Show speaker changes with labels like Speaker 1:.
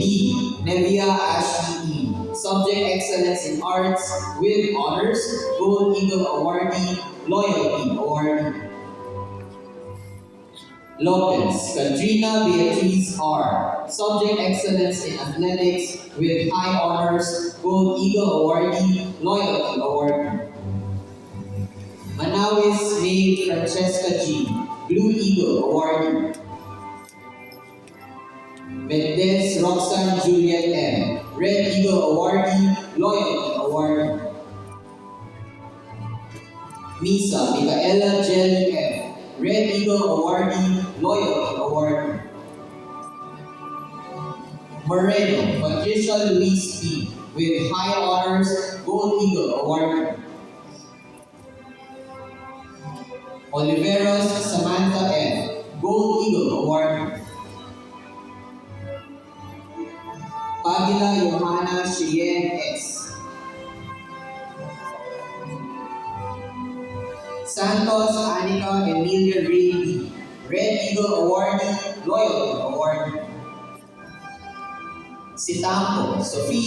Speaker 1: B. Nevia Ashley E. Subject Excellence in Arts with Honors, Gold Eagle Awardee, Loyalty Awardee. Lopez, Katrina Beatriz R. Subject Excellence in Athletics with High Honors, Gold Eagle Awardee, Loyalty Awardee. Manawis May Francesca G. Blue Eagle Awardee. Mendez Roxanne Juliet M. Red Eagle Awardee, Loyalty Awardee. Misa Micaela Jelly F. Red Eagle Awardee, Loyalty Awardee. Moreno Patricia Louise P. with High Honors, Gold Eagle Awardee. Oliveros Samantha F. Gold Eagle Awardee. Pagila Johanna Cheyenne S. Santos Anika Emilia Ray D. Red Eagle Awardee, Loyalty Awardee. Sitampo Sophia